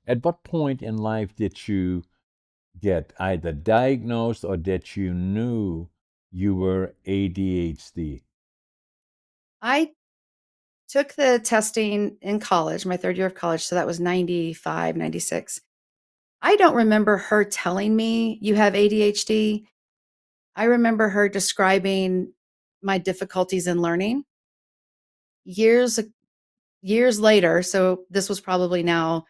At what point in life did you get either diagnosed or that you knew you were ADHD? I took the testing in college, my third year of college. So that was 95, 96. I don't remember her telling me you have ADHD. I remember her describing my difficulties in learning years years later. So this was probably now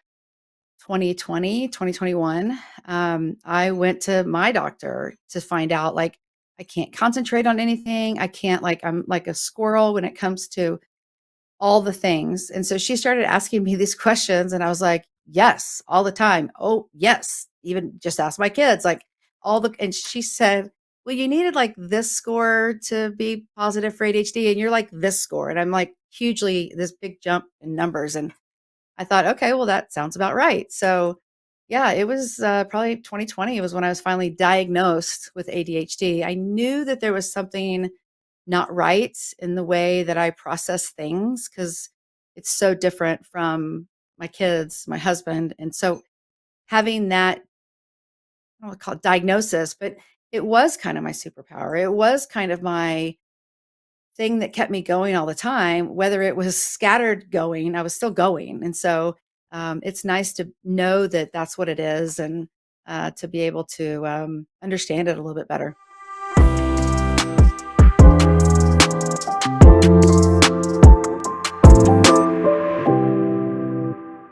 2020, 2021. I went to my doctor to find out, like, I can't concentrate on anything. I can't, like, I'm like a squirrel when it comes to all the things. And so she started asking me these questions, and I was like, yes, all the time. Oh, yes. Even just ask my kids, like all the, and she said, well, you needed like this score to be positive for ADHD, and you're like this score. And I'm like hugely, this big jump in numbers. And I thought, okay, well, that sounds about right. So, yeah, it was probably 2020 was when I was finally diagnosed with ADHD. I knew that there was something not right in the way that I process things because it's so different from my kids, my husband. And so having that, I don't want to call it diagnosis, but it was kind of my superpower. It was kind of my thing that kept me going all the time, whether it was scattered going, I was still going. And so it's nice to know that that's what it is and to be able to understand it a little bit better.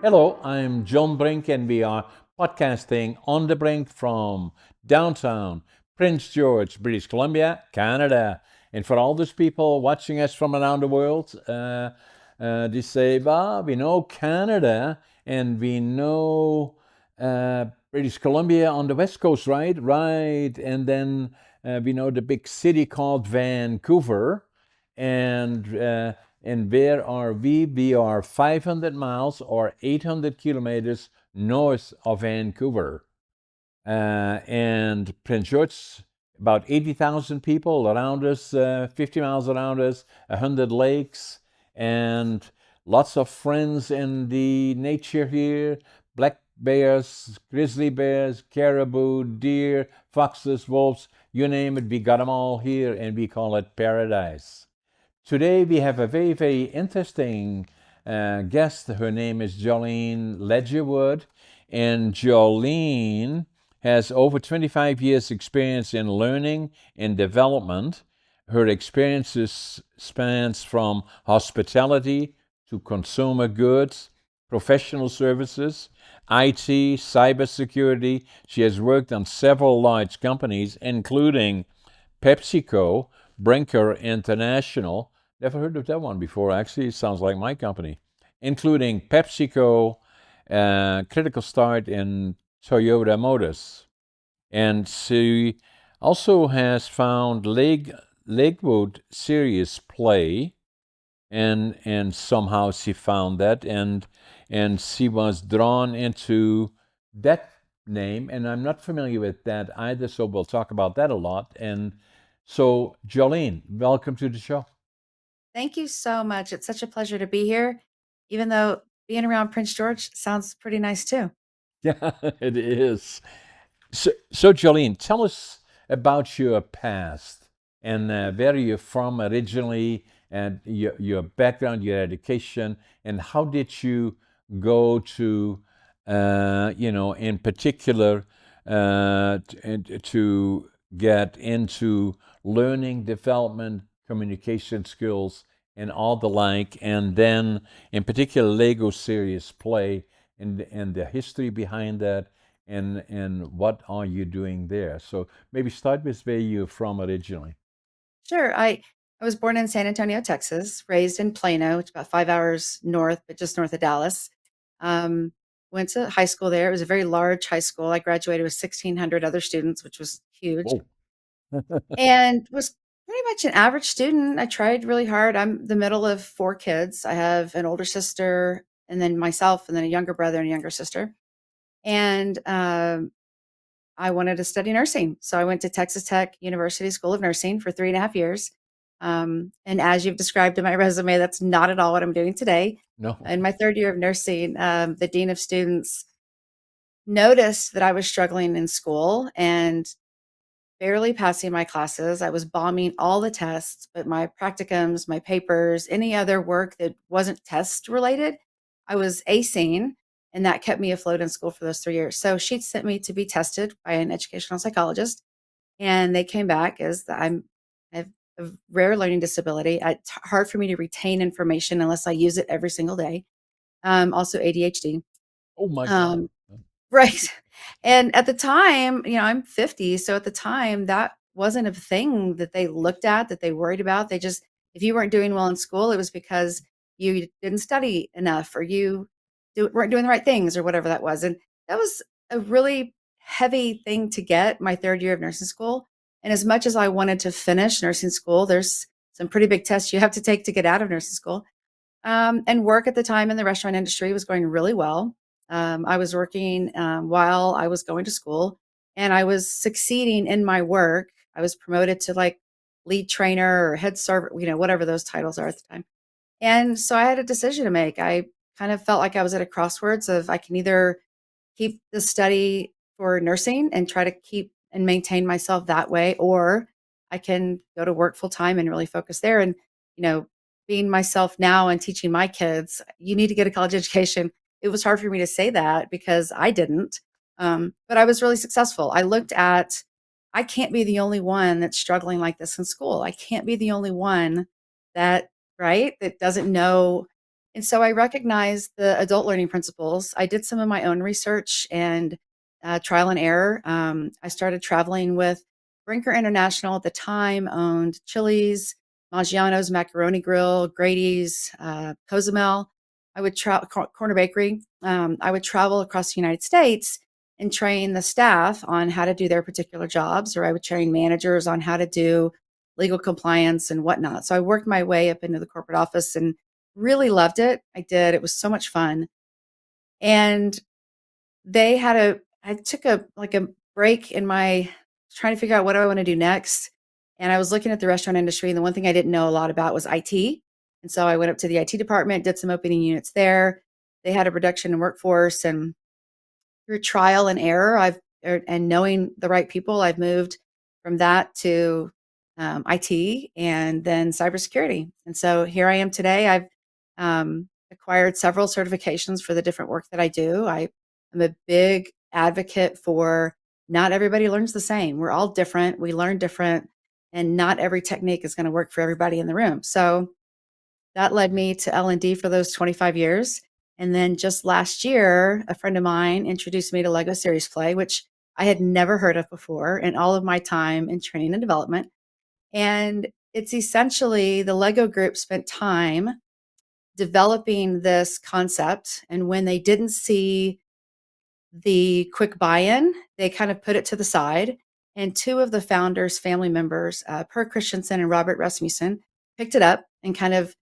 Hello, I'm John Brink, and we are podcasting on the Brink from downtown Prince George, British Columbia, Canada. And for all those people watching us from around the world, they say, well, we know Canada and we know British Columbia on the West Coast, right? Right. And then we know the big city called Vancouver. And where are we? We are 500 miles or 800 kilometers north of Vancouver. And Prince George, about 80,000 people around us, 50 miles around us, 100 lakes, and lots of friends in the nature here. Black bears, grizzly bears, caribou, deer, foxes, wolves, you name it, we got them all here, and we call it paradise. Today we have a very, very interesting guest. Her name is Jolynn Ledgerwood, and Jolynn has over 25 years experience in learning and development. Her experiences spans from hospitality to consumer goods, professional services, IT, cybersecurity. She has worked on several large companies, including PepsiCo, Brinker International. Never heard of that one before, actually. It sounds like my company. Including PepsiCo, Critical Start, and Toyota Motors. And she also has found Lakewood Serious Play, and somehow she found that, and she was drawn into that name, and I'm not familiar with that either, so we'll talk about that a lot. And so, Jolene, welcome to the show. Thank you so much. It's such a pleasure to be here, even though being around Prince George sounds pretty nice too. Yeah, it is. So Jolene, tell us about your past and where you're from originally, and your background, your education, and how did you go to, in particular, to get into learning, development, communication skills, and all the like, and then in particular Lego Serious Play and the history behind that, and what are you doing there? So maybe start with where you're from originally. Sure. I was born in San Antonio, Texas, raised in Plano, which is about 5 hours north, but just north of Dallas. Um, Went to high school there. It was a very large high school. I graduated with 1,600 other students, which was huge, Whoa. and was pretty much an average student. I tried really hard. I'm the middle of four kids. I have an older sister, and then myself, and then a younger brother and a younger sister. And I wanted to study nursing. So I went to Texas Tech University School of Nursing for 3.5 years. And as you've described in my resume, that's not at all what I'm doing today. No. In my third year of nursing, the dean of students noticed that I was struggling in school and barely passing my classes. I was bombing all the tests, but my practicums, my papers, any other work that wasn't test related, I was acing. And that kept me afloat in school for those 3 years. So she sent me to be tested by an educational psychologist. And they came back as I have a rare learning disability. It's hard for me to retain information unless I use it every single day. Also ADHD. Oh my God. Um, Right. And at the time, I'm 50. So at the time, that wasn't a thing that they looked at, that they worried about. They just, if you weren't doing well in school, it was because you didn't study enough or weren't doing the right things or whatever that was. And that was a really heavy thing to get my third year of nursing school. And as much as I wanted to finish nursing school, there's some pretty big tests you have to take to get out of nursing school. And work at the time in the restaurant industry was going really well. I was working while I was going to school, and I was succeeding in my work. I was promoted to like lead trainer or head server, whatever those titles are at the time. And so I had a decision to make. I kind of felt like I was at a crossroads of I can either keep the study for nursing and try to keep and maintain myself that way, or I can go to work full time and really focus there. And, you know, being myself now and teaching my kids, you need to get a college education. It was hard for me to say that because I didn't. But I was really successful. I can't be the only one that's struggling like this in school. I can't be the only one that, right, that doesn't know. And so I recognized the adult learning principles. I did some of my own research and trial and error. I started traveling with Brinker International at the time, owned Chili's, Maggiano's Macaroni Grill, Grady's, Cozumel. I would travel, Corner Bakery. I would travel across the United States and train the staff on how to do their particular jobs, or I would train managers on how to do legal compliance and whatnot. So I worked my way up into the corporate office and really loved it. I did. It was so much fun. And I took a break in my trying to figure out what do I want to do next. And I was looking at the restaurant industry, and the one thing I didn't know a lot about was IT. And so I went up to the IT department, did some opening units there. They had a reduction in workforce, and through trial and error, and knowing the right people, I've moved from that to IT and then cybersecurity. And so here I am today. I've acquired several certifications for the different work that I do. I am a big advocate for not everybody learns the same. We're all different. We learn different, and not every technique is going to work for everybody in the room. So that led me to L&D for those 25 years. And then just last year, a friend of mine introduced me to Lego Series Play, which I had never heard of before in all of my time in training and development. And it's essentially the Lego group spent time developing this concept. And when they didn't see the quick buy in, they kind of put it to the side. And two of the founders' family members, Per Christensen and Robert Rasmussen, picked it up and kind of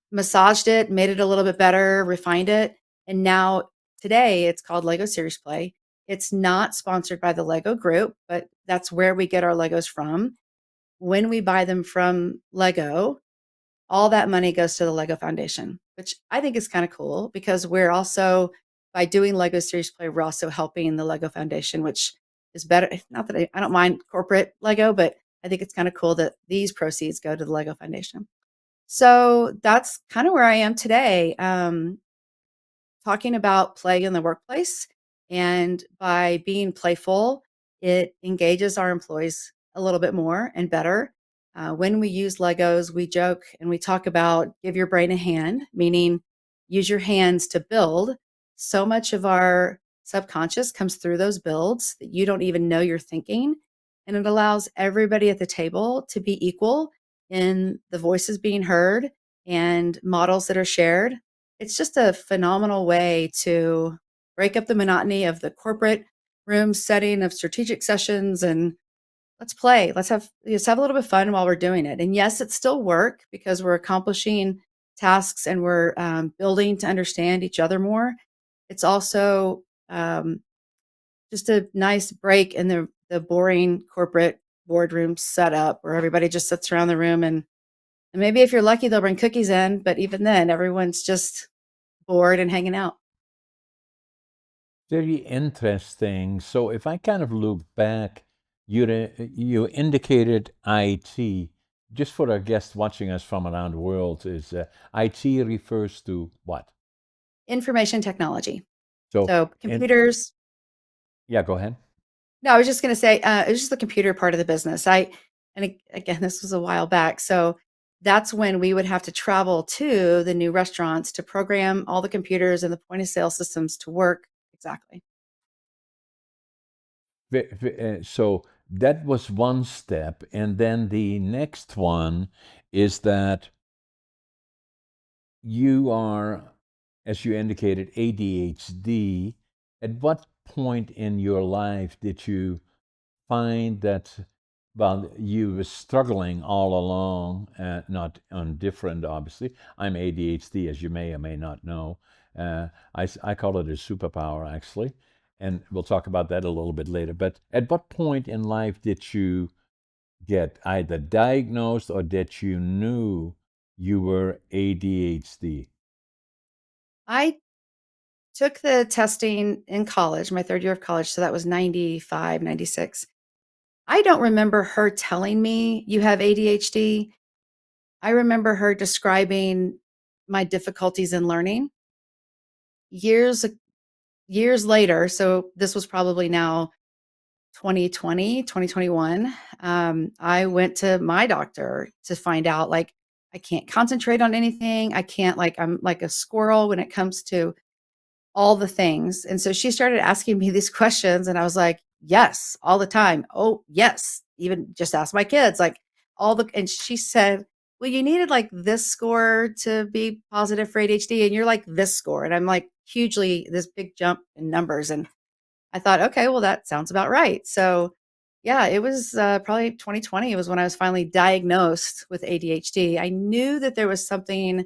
massaged it, made it a little bit better, refined it. And now today it's called Lego Series Play. It's not sponsored by the Lego group, but that's where we get our Legos from. When we buy them from Lego, all that money goes to the Lego Foundation, which I think is kind of cool because we're also, by doing Lego Series Play, we're also helping the Lego Foundation, which is better. Not that I don't mind corporate Lego, but I think it's kind of cool that these proceeds go to the Lego Foundation. So that's kind of where I am today, talking about play in the workplace. And by being playful, it engages our employees a little bit more and better. When we use Legos, we joke and we talk about give your brain a hand, meaning use your hands to build. So much of our subconscious comes through those builds that you don't even know you're thinking. And it allows everybody at the table to be equal in the voices being heard and models that are shared. It's just a phenomenal way to break up the monotony of the corporate room setting of strategic sessions and let's play. Let's have a little bit of fun while we're doing it. And yes, it's still work because we're accomplishing tasks and we're building to understand each other more. It's also just a nice break in the boring corporate boardroom setup where everybody just sits around the room and maybe if you're lucky, they'll bring cookies in. But even then, everyone's just bored and hanging out. Very interesting. So if I kind of look back, you indicated IT. Just for our guests watching us from around the world, is IT refers to what? Information technology. So, So and computers. yeah, go ahead. No, I was just going to say it was just the computer part of the business. Again, this was a while back, so that's when we would have to travel to the new restaurants to program all the computers and the point of sale systems to work exactly. So that was one step, and then the next one is that you are, as you indicated, ADHD. At what point in your life did you find that, well, you were struggling all along, not on different, obviously. I'm ADHD, as you may or may not know. I call it a superpower, actually, and we'll talk about that a little bit later. But at what point in life did you get either diagnosed or that you knew you were ADHD? I took the testing in college, my third year of college, so that was 95, 96. I don't remember her telling me you have ADHD. I remember her describing my difficulties in learning. Years years later, so this was probably now 2020, 2021. I went to my doctor to find out, like, I can't concentrate on anything. I can't, like, I'm like a squirrel when it comes to all the things. And so she started asking me these questions, and I was like, yes, all the time. Oh, yes. Even just ask my kids, like and she said, well, you needed like this score to be positive for ADHD, and you're like this score. And I'm like hugely this big jump in numbers. And I thought, okay, well, that sounds about right. So, yeah, it was probably 2020. It was when I was finally diagnosed with ADHD. I knew that there was something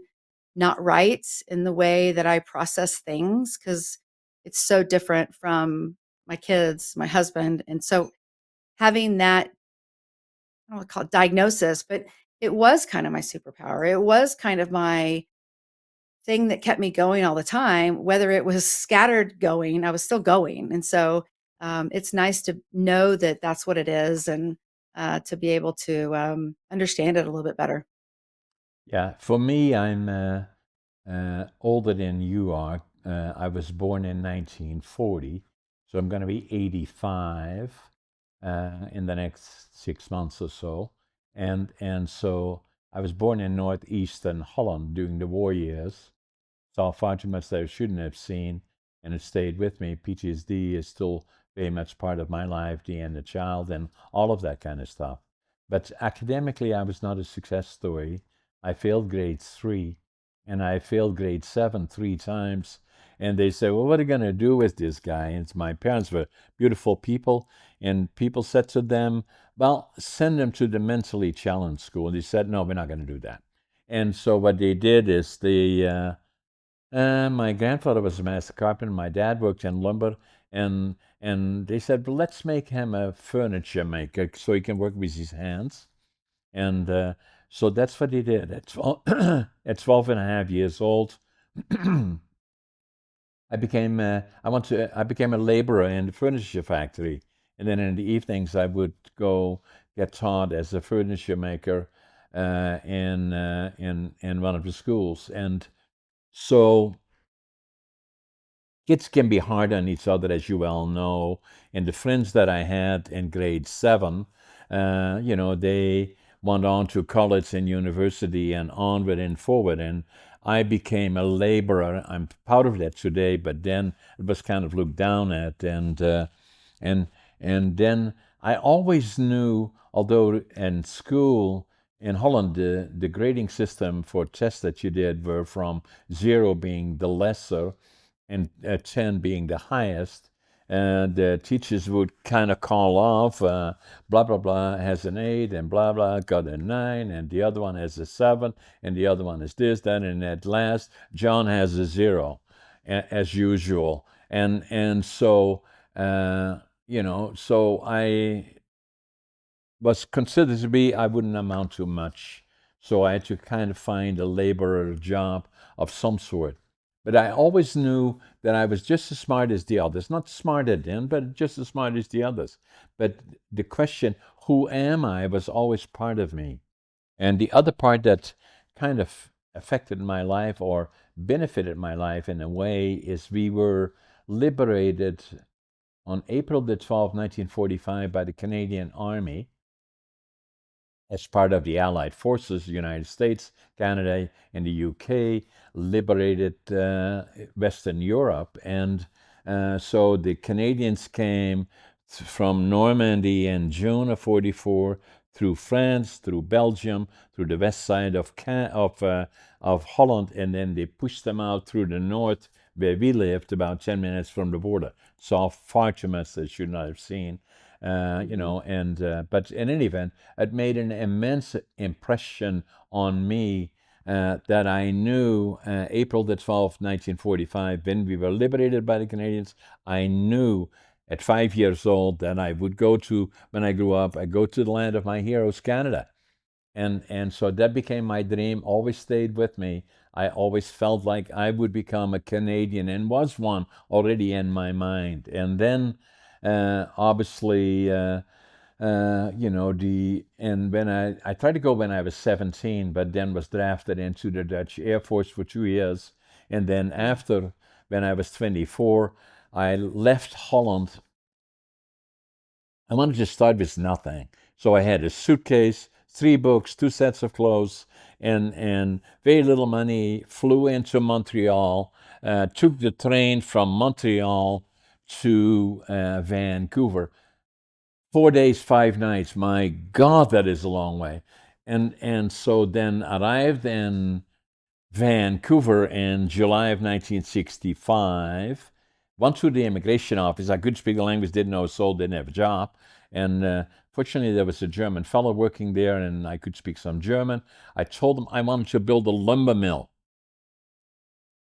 not right in the way that I process things because it's so different from my kids, my husband. And so having that, I don't want to call it diagnosis, but it was kind of my superpower. It was kind of my thing that kept me going all the time, whether it was scattered going, I was still going. And so it's nice to know that that's what it is and to be able to understand it a little bit better. Yeah, for me, I'm older than you are. I was born in 1940, so I'm going to be 85 in the next 6 months or so. And so I was born in northeastern Holland during the war years. Saw far too much that I shouldn't have seen, and it stayed with me. PTSD is still very much part of my life, the inner child, and all of that kind of stuff. But academically, I was not a success story. I failed grade 3, and I failed grade 7 3 times. And they said, well, what are you going to do with this guy? And my parents were beautiful people, and people said to them, well, send him to the mentally challenged school. And they said, no, we're not going to do that. And so what they did is my grandfather was a master carpenter. My dad worked in lumber, and they said, well, let's make him a furniture maker so he can work with his hands. And so that's what he did. At 12, at 12 and a half years old, I became a laborer in the furniture factory. And then in the evenings, I would go get taught as a furniture maker in one of the schools. And so kids can be hard on each other, as you well know. And the friends that I had in grade 7, they went on to college and university and onward and forward. And I became a laborer. I'm proud of that today, but then it was kind of looked down at. And and then I always knew, although in school in Holland, the grading system for tests that you did were from 0 being the lesser and 10 being the highest. And the teachers would kind of call off, blah, blah, blah has an 8, and blah, blah got a 9, and the other one has a 7, and the other one is this, that, and at last, John has a 0, as usual. And so, so I was considered to be, I wouldn't amount to much. So I had to kind of find a laborer job of some sort. But I always knew that I was just as smart as the others. Not smarter than, but just as smart as the others. But the question, who am I, was always part of me. And the other part that kind of affected my life or benefited my life in a way is we were liberated on April the 12th, 1945 by the Canadian Army as part of the Allied forces. The United States, Canada, and the UK liberated Western Europe. And so the Canadians came from Normandy in June of 44 through France, through Belgium, through the west side of Holland, and then they pushed them out through the north where we lived, about 10 minutes from the border. Saw far too much that should not have seen. But in any event, it made an immense impression on me that I knew April the 12th, 1945, when we were liberated by the Canadians. I knew at 5 years old that I would go to, when I grew up, I go to the land of my heroes, Canada. And so that became my dream, always stayed with me. I always felt like I would become a Canadian and was one already in my mind. And then obviously, and when I tried to go when I was 17, but then was drafted into the Dutch Air Force for 2 years. And then after, when I was 24, I left Holland. I wanted to start with nothing. So I had a suitcase, 3 books, 2 sets of clothes, and very little money, flew into Montreal, took the train from Montreal to Vancouver. 4 days, 5 nights. My God, that is a long way. And so then arrived in Vancouver in July of 1965. Went through the immigration office. I could speak the language, didn't know a soul, didn't have a job. And fortunately, there was a German fellow working there, and I could speak some German. I told him I wanted to build a lumber mill.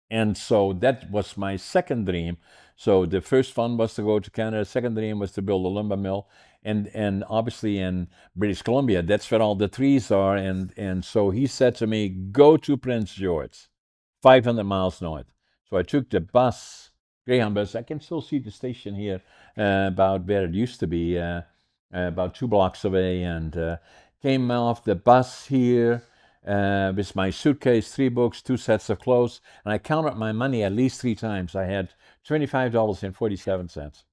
And so that was my second dream. So the first one was to go to Canada. Second dream was to build a lumber mill. And obviously in British Columbia, that's where all the trees are. And so he said to me, go to Prince George, 500 miles north. So I took the bus, Greyhound bus. I can still see the station here, about where it used to be, about 2 blocks away, and came off the bus here with my suitcase, 3 books, 2 sets of clothes, and I counted my money at least 3 times. I had $25.47.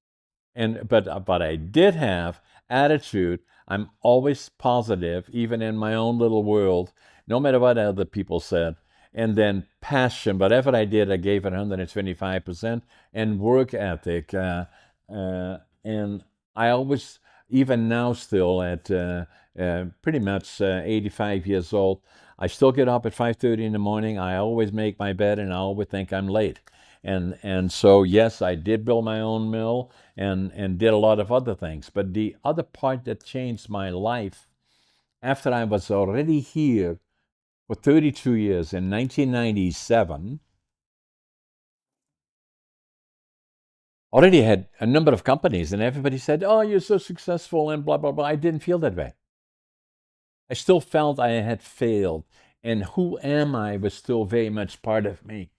But I did have attitude. I'm always positive, even in my own little world, no matter what other people said. And then passion. Whatever I did, I gave it 125%. And work ethic. And I always, even now, still at pretty much 85 years old, I still get up at 5:30 in the morning. I always make my bed, and I always think I'm late. And so yes, I did build my own mill and did a lot of other things. But the other part that changed my life after I was already here for 32 years in 1997, already had a number of companies, and everybody said, "Oh, you're so successful," and blah blah blah. I didn't feel that way. I still felt I had failed, and who am I was still very much part of me.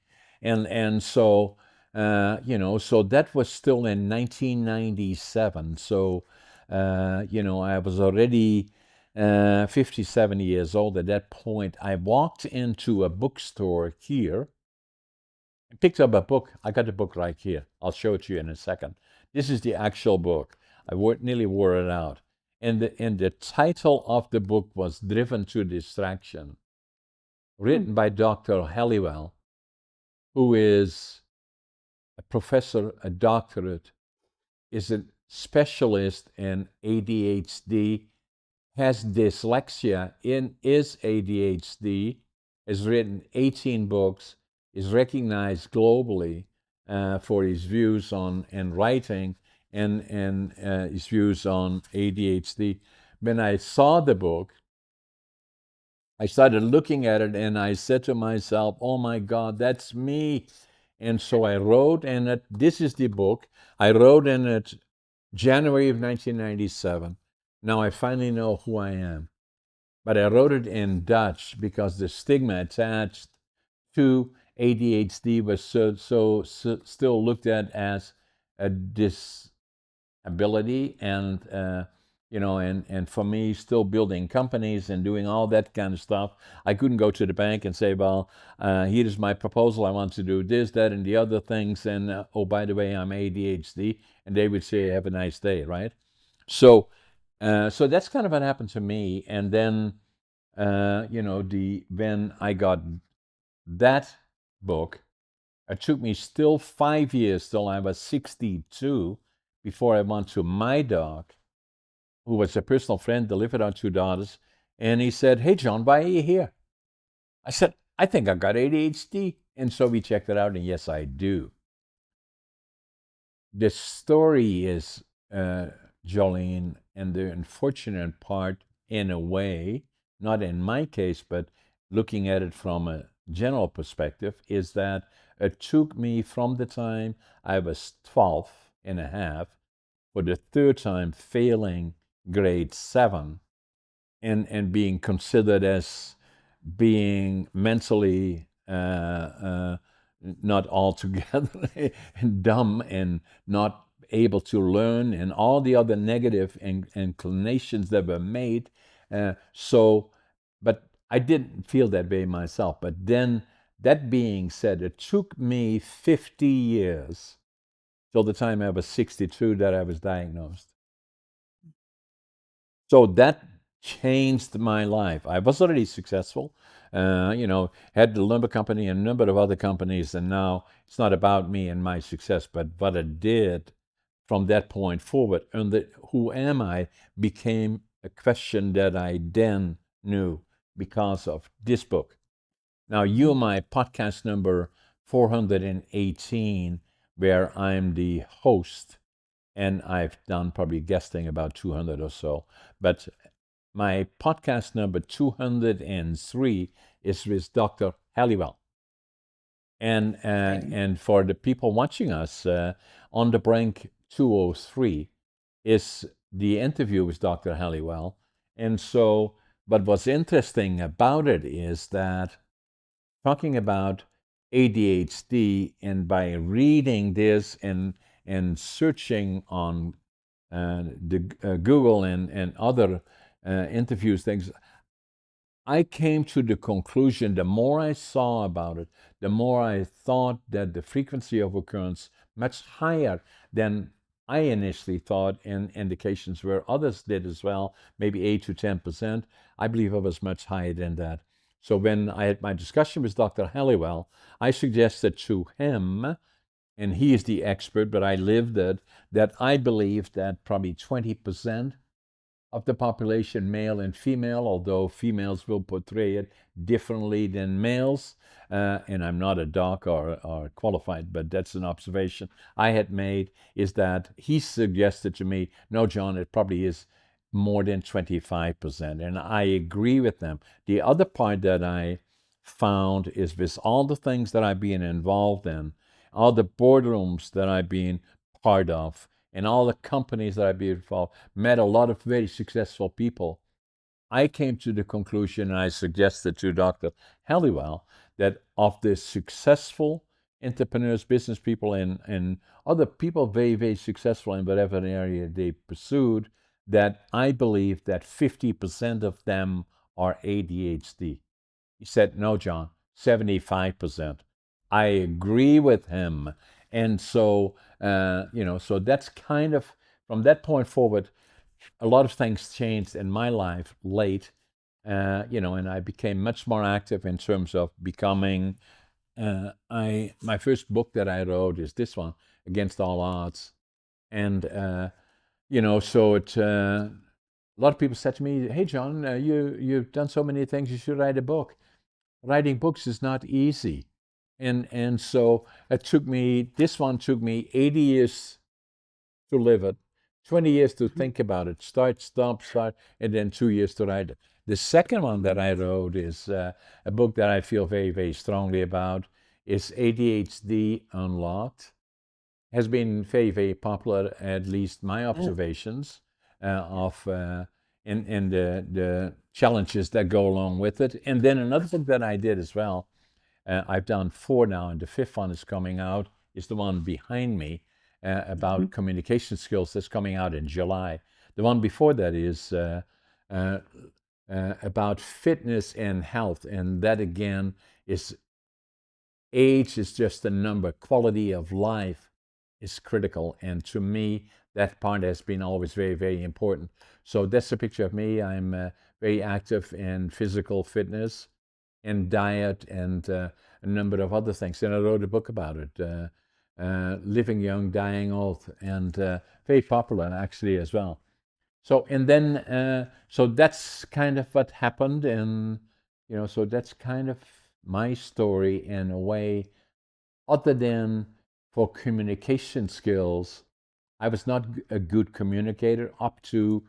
And so so that was still in 1997. So I was already 57 years old at that point. I walked into a bookstore here, picked up a book. I got the book right here. I'll show it to you in a second. This is the actual book. Nearly wore it out. And the title of the book was Driven to Distraction, written by Dr. Halliwell, who is a professor, a doctorate, is a specialist in ADHD, has dyslexia, is ADHD, has written 18 books, is recognized globally for his views on and writing and his views on ADHD. When I saw the book, I started looking at it and I said to myself, oh my God, that's me. And so I wrote in it, this is the book. I wrote in it January of 1997. Now I finally know who I am. But I wrote it in Dutch because the stigma attached to ADHD was still looked at as a disability, and and for me, still building companies and doing all that kind of stuff, I couldn't go to the bank and say, well, here's my proposal. I want to do this, that, and the other things, and oh, by the way, I'm ADHD, and they would say, have a nice day, right? So, so that's kind of what happened to me, and then when I got that book, it took me still 5 years till I was 62 before I went to my doc, who was a personal friend, delivered our two daughters, and he said, "Hey, John, why are you here?" I said, "I think I got ADHD." And so we checked it out, and yes, I do. The story is, Jolene, and the unfortunate part, in a way, not in my case, but looking at it from a general perspective, is that it took me from the time I was 12 and a half for the third time failing grade 7 and being considered as being mentally not altogether dumb and not able to learn, and all the other negative inclinations that were made. But I didn't feel that way myself. But then, that being said, it took me 50 years till the time I was 62 that I was diagnosed. So that changed my life. I was already successful, had the lumber company and a number of other companies, and now it's not about me and my success, but what I did from that point forward. And who am I became a question that I then knew because of this book. Now, you're my podcast number 418, where I'm the host, and I've done probably guesting about 200 or so. But my podcast number 203 is with Dr. Halliwell. And for the people watching us, on the Brink 203 is the interview with Dr. Halliwell. And so, but what's interesting about it is that, talking about ADHD, and by reading this and searching on the Google and other interviews, things, I came to the conclusion, the more I saw about it, the more I thought that the frequency of occurrence much higher than I initially thought, and indications where others did as well, maybe 8 to 10%. I believe it was much higher than that. So when I had my discussion with Dr. Halliwell, I suggested to him, and he is the expert, but I lived it, that I believe that probably 20% of the population, male and female, although females will portray it differently than males. And I'm not a doc or qualified, but that's an observation I had made, is that he suggested to me, no, John, it probably is more than 25%. And I agree with them. The other part that I found is, with all the things that I've been involved in, all the boardrooms that I've been part of, and all the companies that I've been involved, met a lot of very successful people. I came to the conclusion, and I suggested to Dr. Halliwell, that of the successful entrepreneurs, business people, and other people very, very successful in whatever area they pursued, that I believe that 50% of them are ADHD. He said, no, John, 75%. I agree with him. And so, so that's kind of, from that point forward, a lot of things changed in my life late, and I became much more active in terms of becoming, my first book that I wrote is this one, Against All Odds. And, so a lot of people said to me, hey, John, you've done so many things, you should write a book. Writing books is not easy. And so this one took me 80 years to live it, 20 years to think about it, start, stop, start, and then 2 years to write it. The second one that I wrote is a book that I feel very, very strongly about, is ADHD Unlocked. Has been very, very popular, at least my observations of the challenges that go along with it. And then another book that I did as well, I've done 4 now, and the 5th one is coming out. Is the one behind me about communication skills that's coming out in July. The one before that is uh, about fitness and health, and that again is age is just a number. Quality of life is critical, and to me, that part has been always very, very important. So that's a picture of me. I'm very active in physical fitness and diet and a number of other things. And I wrote a book about it, Living Young, Dying Old, and very popular actually as well. So and then so that's kind of what happened, and so that's kind of my story in a way. Other than for communication skills, I was not a good communicator up to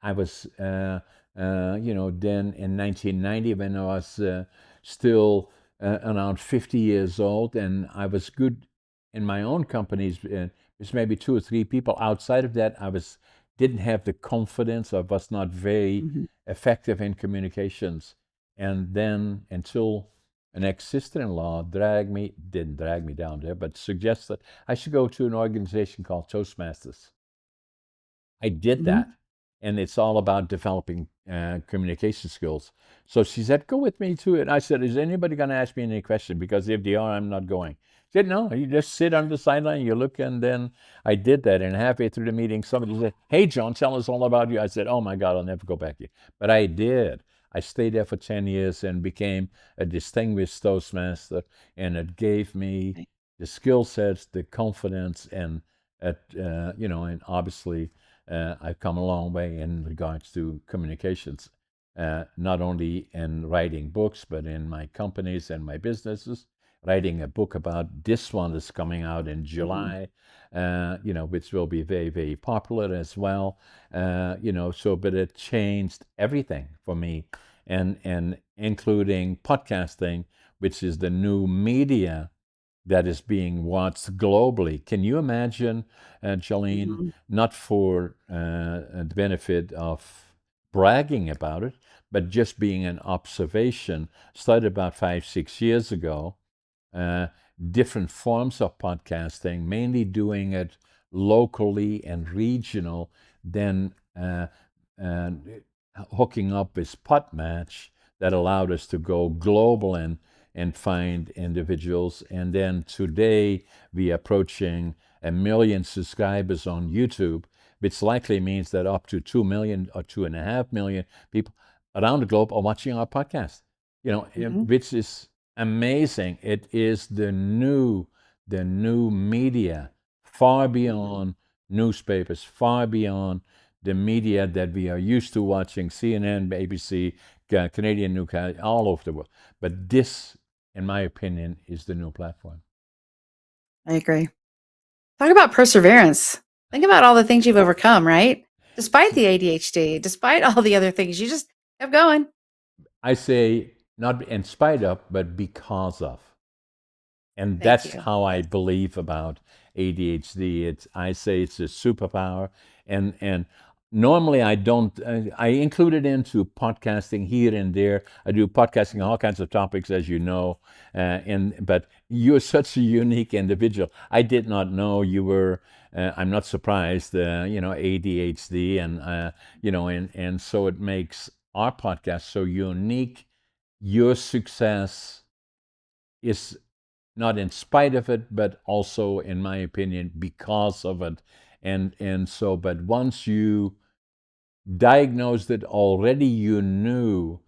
I was then in 1990 when I was still around 50 years old, and I was good in my own companies. There's maybe 2 or 3 people. Outside of that, I didn't have the confidence. I was not very effective in communications, and then until an ex-sister-in-law didn't drag me down there, but suggested I should go to an organization called Toastmasters. I did that, and it's all about developing communication skills. So she said, "Go with me to it." I said, "Is anybody going to ask me any question? Because if they are, I'm not going." She said, "No, you just sit on the sideline, you look." And then I did that, and halfway through the meeting, somebody said, "Hey, John, tell us all about you." I said, "Oh my God, I'll never go back here." But I did. I stayed there for 10 years and became a distinguished Toastmaster, and it gave me the skill sets, the confidence, and and obviously I've come a long way in regards to communications, not only in writing books, but in my companies and my businesses. Writing a book about this one that's coming out in July, which will be very, very popular as well. But it changed everything for me, and including podcasting, which is the new media that is being watched globally. Can you imagine, Jolene, not for the benefit of bragging about it, but just being an observation, started about 5, 6 years ago, uh, different forms of podcasting, mainly doing it locally and regional, then uh, hooking up with Podmatch that allowed us to go global and find individuals. And then today we are approaching 1 million subscribers on YouTube, which likely means that up to 2 million or 2.5 million people around the globe are watching our podcast. Which is amazing. It is the new media, far beyond newspapers, far beyond the media that we are used to watching, CNN, ABC, Canadian newscast, all over the world. But this, in my opinion, is the new platform. I agree. Talk about perseverance. Think about all the things you've overcome, right? Despite the ADHD, despite all the other things, you just kept going. I say not in spite of, but because of. And Thank that's you. how I believe about ADHD. I say it's a superpower, and normally I don't. I include it into podcasting here and there. I do podcasting on all kinds of topics, as you know. But you're such a unique individual. I did not know you were. I'm not surprised. ADHD, and so it makes our podcast so unique. Your success is not in spite of it, but also, in my opinion, because of it. But once you diagnosed it already, you knew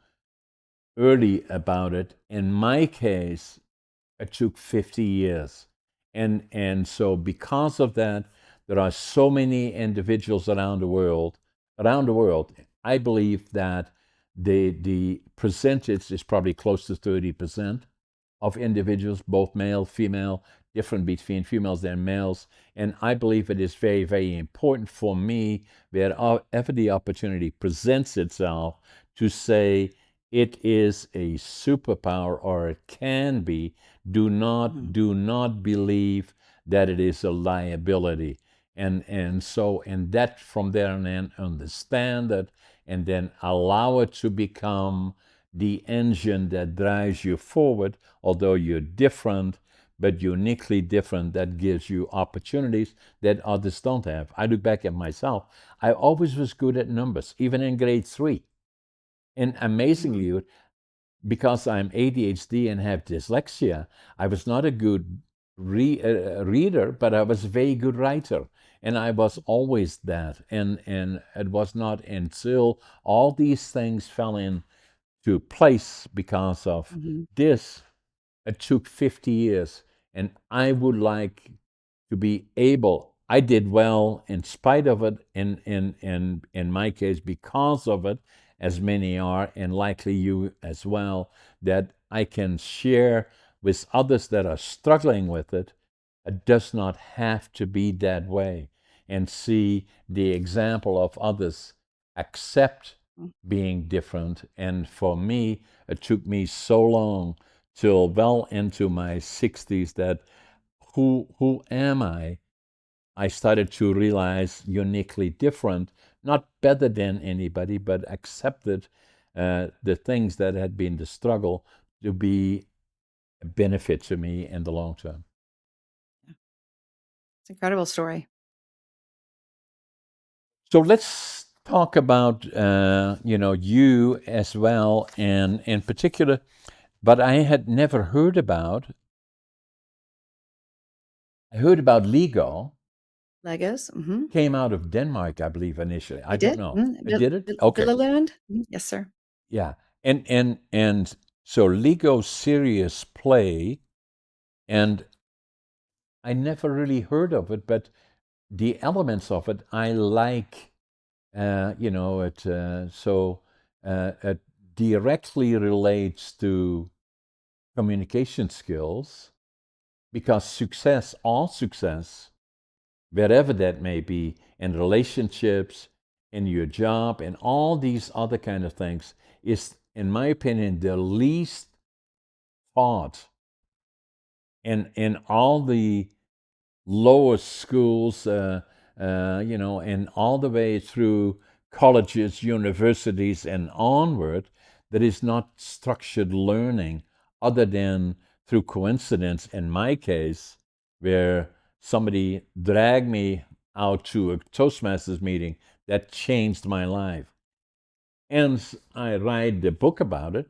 early about it. In my case, it took 50 years. And so because of that, there are so many individuals around the world. I believe that the percentage is probably close to 30% of individuals, both male, female, different between females and males. And I believe it is very, very important for me, wherever the opportunity presents itself, to say it is a superpower, or it can be. Do not believe that it is a liability. And that from there on in, understand it, and then allow it to become the engine that drives you forward, although you're different, but uniquely different, that gives you opportunities that others don't have. I look back at myself. I always was good at numbers, even in grade 3. And Mhm. amazingly, because I'm ADHD and have dyslexia, I was not a good reader, but I was a very good writer. And I was always that. And it was not until all these things fell into place because of Mhm. this, it took 50 years. And I would like to be able, I did well in spite of it, in my case, because of it, as many are, and likely you as well, that I can share with others that are struggling with it. It does not have to be that way. And see the example of others accept Mm. being different. And for me, it took me so long till well into my 60s that who am I started to realize uniquely different, not better than anybody, but accepted the things that had been the struggle to be a benefit to me in the long term. It's an incredible story. So let's talk about you as well, and in particular, but I had never heard about. I heard about Lego. Legos. Mhm. Came out of Denmark, I believe, initially. I It don't did. know. Mhm. Did it? Okay. Villa. Yes, sir. Yeah. And so Lego Serious Play, and I never really heard of it, but the elements of it I like. It directly relates to communication skills, because success, all success, wherever that may be, in relationships, in your job, and all these other kind of things, is, in my opinion, the least taught in all the lower schools, and all the way through colleges, universities, and onward. That is not structured learning, other than through coincidence, in my case, where somebody dragged me out to a Toastmasters meeting that changed my life. And I write the book about it.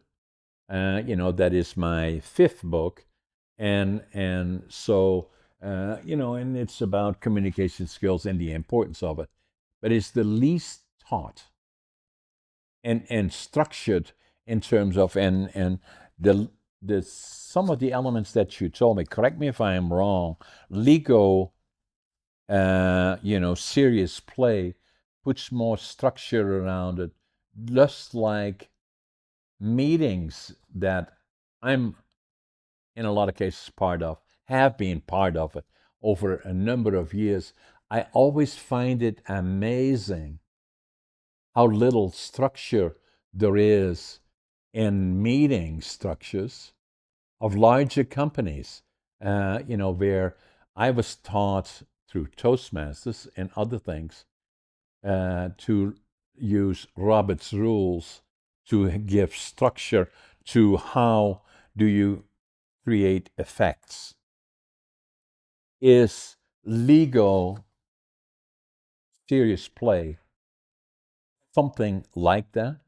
That is my 5th book, and so and it's about communication skills and the importance of it, but it's the least taught and structured in terms of and the some of the elements that you told me. Correct me if I am wrong. Lego, serious play puts more structure around it, just like meetings that I'm in a lot of cases part of, have been part of it over a number of years. I always find it amazing how little structure there is in meeting structures of larger companies, where I was taught through Toastmasters and other things to use Robert's rules to give structure to how do you create effects. Is legal serious play something like that?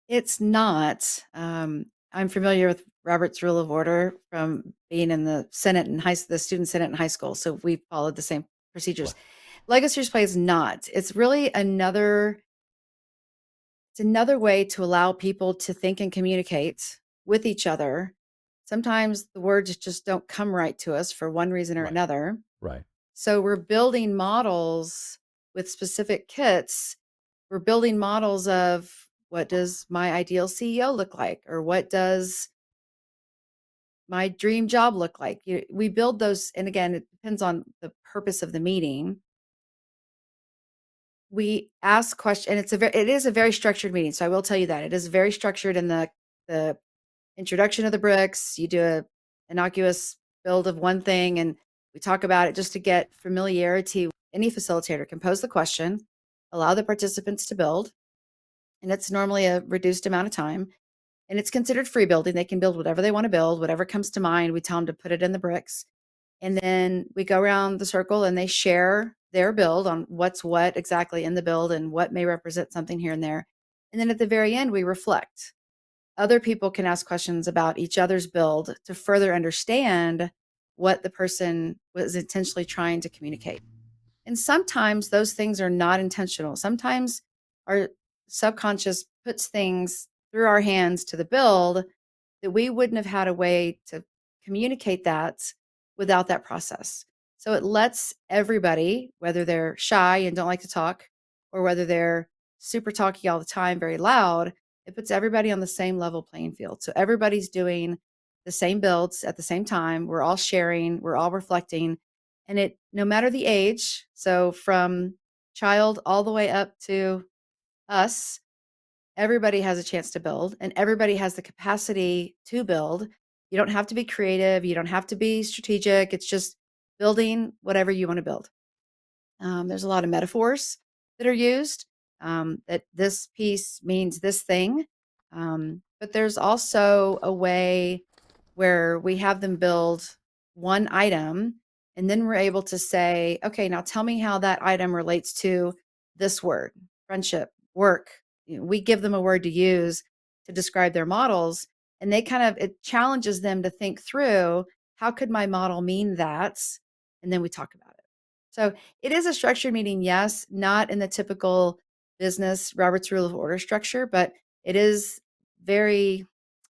It's not. I'm familiar with Robert's Rule of Order from being in the Senate and the student Senate in high school. So we followed the same procedures. Right. Lego Serious Play is not. It's really another way to allow people to think and communicate with each other. Sometimes the words just don't come right to us for one reason or Right. another. Right. So we're building models with specific kits. We're building models of what does my ideal CEO look like, or what does my dream job look like. We build those, and again, it depends on the purpose of the meeting. We ask questions, and it is a very structured meeting. So I will tell you that it is very structured in the introduction of the bricks. You do a innocuous build of one thing, and we talk about it just to get familiarity. Any facilitator can pose the question, allow the participants to build, and it's normally a reduced amount of time. and it's considered free building. They can build whatever they want to build, whatever comes to mind. We tell them to put it in the bricks. And then we go around the circle and they share their build on what's what exactly in the build and what may represent something here and there. And then at the very end, we reflect. Other people can ask questions about each other's build to further understand what the person was intentionally trying to communicate. And sometimes those things are not intentional. Sometimes our subconscious puts things through our hands to the build that we wouldn't have had a way to communicate that without that process. So it lets everybody, whether they're shy and don't like to talk, or whether they're super talky all the time, very loud, it puts everybody on the same level playing field. So everybody's doing the same builds at the same time. We're all sharing, we're all reflecting, and it, no matter the age, so from child all the way up to us, everybody has a chance to build and everybody has the capacity to build. You don't have to be creative. You don't have to be strategic. It's just building whatever you want to build. There's a lot of metaphors that are used, that this piece means this thing. But there's also a way where we have them build one item and then we're able to say, okay, now tell me how that item relates to this word, friendship, work. We give them a word to use to describe their models, and they kind of, it challenges them to think through, how could my model mean that? And then we talk about it. So it is a structured meeting, yes, not in the typical business Robert's Rule of Order structure, but it is very,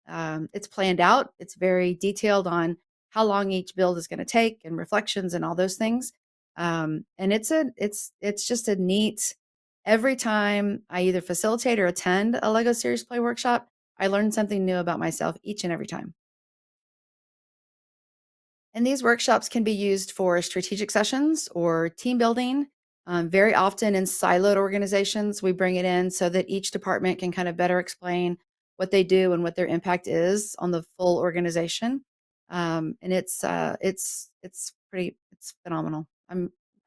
it's planned out. It's very detailed on how long each build is going to take and reflections and all those things. And it's just a neat, every time I either facilitate or attend a Lego Series Play workshop, I learn something new about myself each and every time. And these workshops can be used for strategic sessions or team building. Very often in siloed organizations, we bring it in so that each department can kind of better explain what they do and what their impact is on the full organization. And it's phenomenal.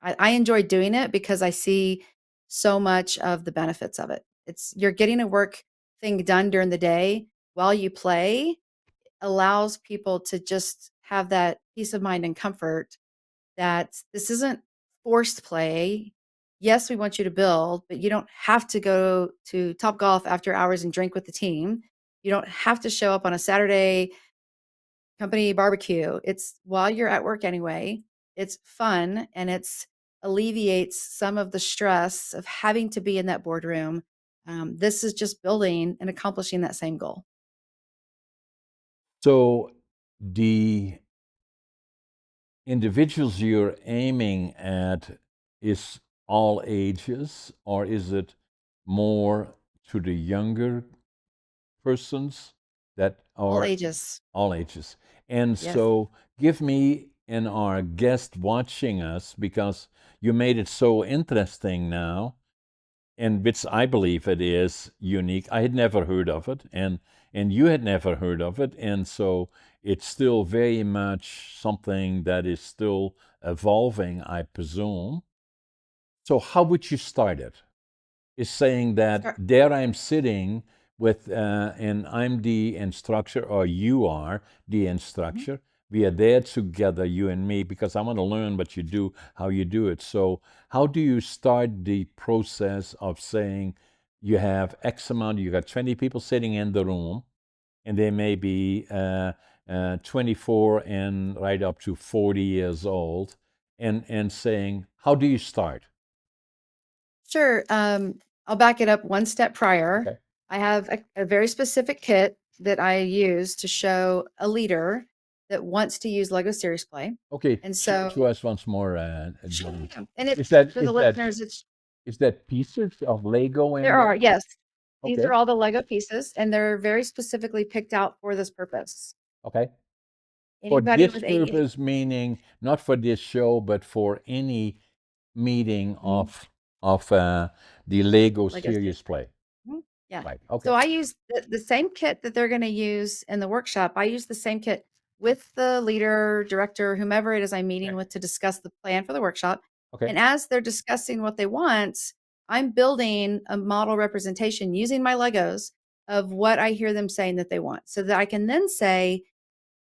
I enjoy doing it because I see so much of the benefits of it. You're getting a work thing done during the day while you play, allows people to just have that peace of mind and comfort that this isn't forced play. Yes, we want you to build, but you don't have to go to Top Golf after hours and drink with the team. You don't have to show up on a Saturday company barbecue. It's while you're at work anyway. It's fun and it's alleviates some of the stress of having to be in that boardroom. This is just building and accomplishing that same goal. So the individuals you're aiming at is all ages, or is it more to the younger persons that All are ages. all ages? And Yes. so give me and our guest watching us, because you made it so interesting now, and which I believe it is unique. I had never heard of it, and you had never heard of it, and so it's still very much something that is still evolving, I presume. So how would you start it? Is saying that Start. there I'm sitting with, and I'm the instructor, or you are the Mhm. instructor. We are there together, you and me, because I want to learn what you do, how you do it. So, how do you start the process of saying you have X amount, you got 20 people sitting in the room, and they may be 24 and right up to 40 years old, and saying, how do you start? Sure. I'll back it up one step prior. Okay. I have a very specific kit that I use to show a leader that wants to use Lego Series Play. Okay, And show so, to us once more, sure. Jolynn. And Is it's that for the is that listeners, it's is that pieces of Lego in there are, there? yes, these Okay, are all the Lego pieces, and they're very specifically picked out for this purpose. okay. For Anybody this with ADHD. purpose, meaning not for this show, but for any meeting of the Lego Lego Series Serious Play. Play. Yeah. Right. Okay. So I use the same kit that they're going to use in the workshop. I use the same kit with the leader, director, whomever it is I'm meeting Okay. with to discuss the plan for the workshop. Okay. And as they're discussing what they want, I'm building a model representation using my Legos of what I hear them saying that they want, so that I can then say,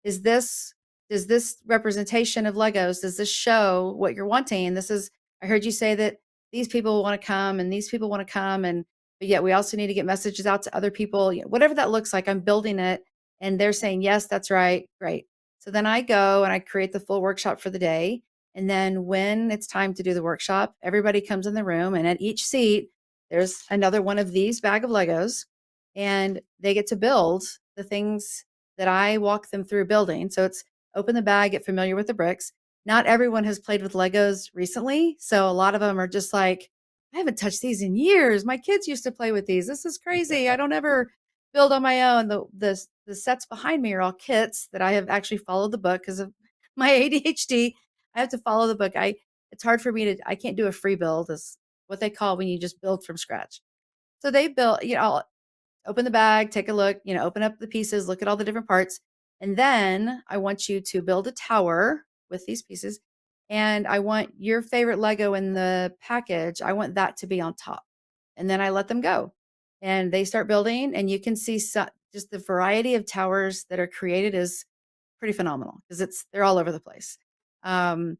is this does this representation of Legos, does this show what you're wanting? This is, I heard you say that these people want to come and these people want to come, and but yet we also need to get messages out to other people. Whatever that looks like, I'm building it and they're saying, yes, that's right. Great. So then I go and I create the full workshop for the day. And then when it's time to do the workshop, everybody comes in the room and at each seat, there's another one of these bag of Legos, and they get to build the things that I walk them through building. So it's open the bag, get familiar with the bricks. Not everyone has played with Legos recently. So a lot of them are just like, I haven't touched these in years. My kids used to play with these. This is crazy. I don't ever build on my own. The sets behind me are all kits that I have actually followed the book because of my ADHD. I have to follow the book. It's hard for me to, I can't do a free build, is what they call when you just build from scratch. So they built, I'll open the bag, take a look, open up the pieces, look at all the different parts. And then I want you to build a tower with these pieces. And I want your favorite Lego in the package, I want that to be on top. And then I let them go. And they start building, and you can see just the variety of towers that are created is pretty phenomenal because they're all over the place. And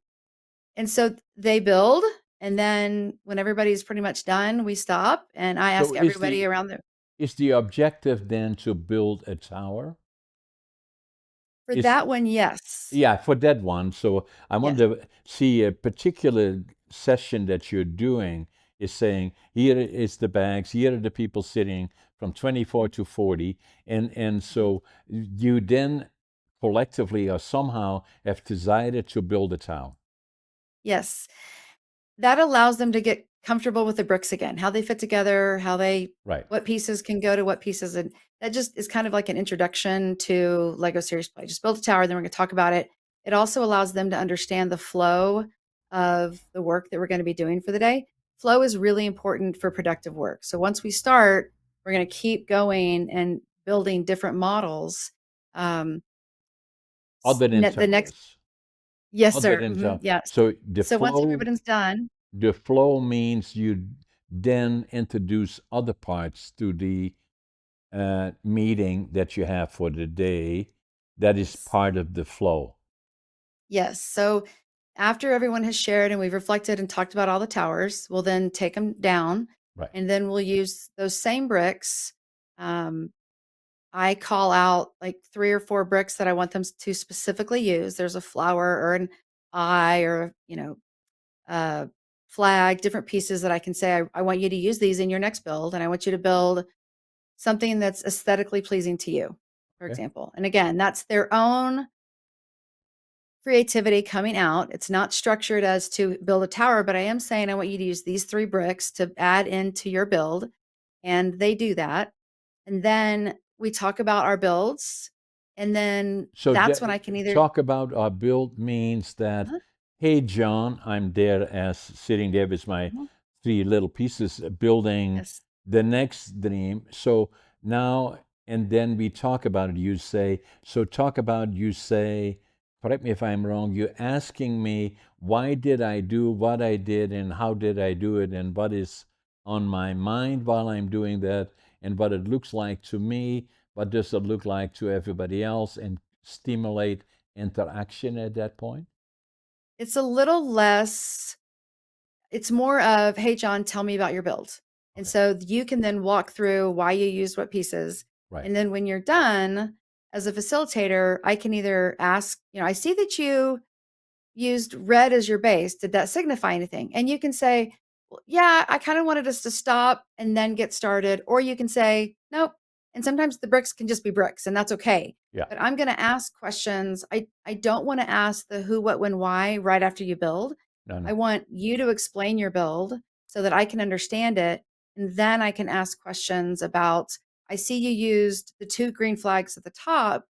so they build, and then when everybody's pretty much done, we stop and I So ask everybody around the is the objective then to build a tower? for Is that one, yes. Yeah, for that one. So I want Yes. to see a particular session that you're doing is saying here is the bags, here are the people sitting from 24 to 40, and Mhm. so you then collectively or somehow have decided to build a tower. Yes. That allows them to get comfortable with the bricks again, how they fit together, Right. what pieces can go to what pieces. And that just is kind of like an introduction to Lego Serious Play. Just build a tower, then we're going to talk about it. It also allows them to understand the flow of the work that we're going to be doing for the day. Flow is really important for productive work. So once we start, we're going to keep going and building different models. Um, Other than the next, towers. yes, Other sir. than towers. Yes. So the So once flow everybody's done, the flow means you then introduce other parts to the meeting that you have for the day that is yes. part of the flow. Yes. So after everyone has shared and we've reflected and talked about all the towers, we'll then take them down, Right. and then we'll use those same bricks. Um, I call out like 3 or 4 bricks that I want them to specifically use. There's a flower or an eye or, a flag, different pieces that I can say, I want you to use these in your next build. And I want you to build something that's aesthetically pleasing to you, for Okay. example. And again, that's their own creativity coming out. It's not structured as to build a tower, but I am saying I want you to use these 3 bricks to add into your build. And they do that. And then we talk about our builds. And then So that's when I can either, talk about our build means that, uh-huh, hey, John, I'm there as sitting there with my uh-huh, 3 little pieces building yes, the next dream. So now, and then we talk about it. You say, so talk about, you say, correct me if I'm wrong, you're asking me, why did I do what I did and how did I do it and what is on my mind while I'm doing that and what it looks like to me, what does it look like to everybody else, and stimulate interaction at that point? it's a little less, it's more of, hey, John, tell me about your build. And Okay. so you can then walk through why you used what pieces. Right. And then when you're done, as a facilitator, I can either ask, I see that you used red as your base. Did that signify anything? And you can say, well, yeah, I kind of wanted us to stop and then get started. Or you can say, nope. And sometimes the bricks can just be bricks, and that's okay. Yeah. But I'm going to ask questions. I don't want to ask the who, what, when, why right after you build. No, I no. want you to explain your build so that I can understand it. And then I can ask questions about, I see you used the 2 green flags at the top.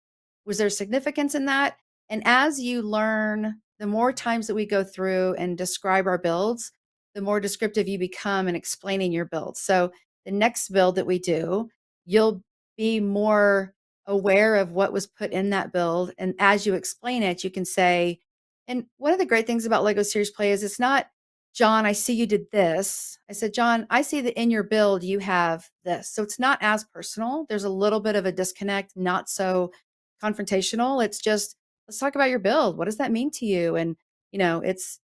Was there significance in that? And as you learn, the more times that we go through and describe our builds, the more descriptive you become in explaining your build. So the next build that we do, you'll be more aware of what was put in that build. And as you explain it, you can say, and one of the great things about Lego Serious Play is it's not John, I see you did this. I said, John, I see that in your build you have this. So it's not as personal. There's a little bit of a disconnect, not so confrontational. It's just, let's talk about your build. What does that mean to you? And it's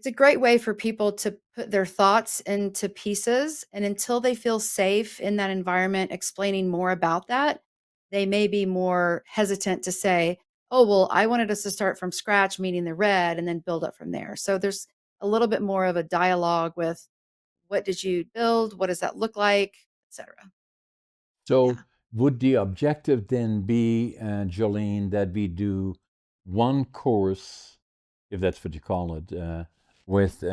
a great way for people to put their thoughts into pieces. And until they feel safe in that environment explaining more about that, they may be more hesitant to say, oh, well, I wanted us to start from scratch, meaning the red, and then build up from there. So there's a little bit more of a dialogue with what did you build? What does that look like, etc. So Yeah. would the objective then be, Jolene, that we do one course, if that's what you call it, with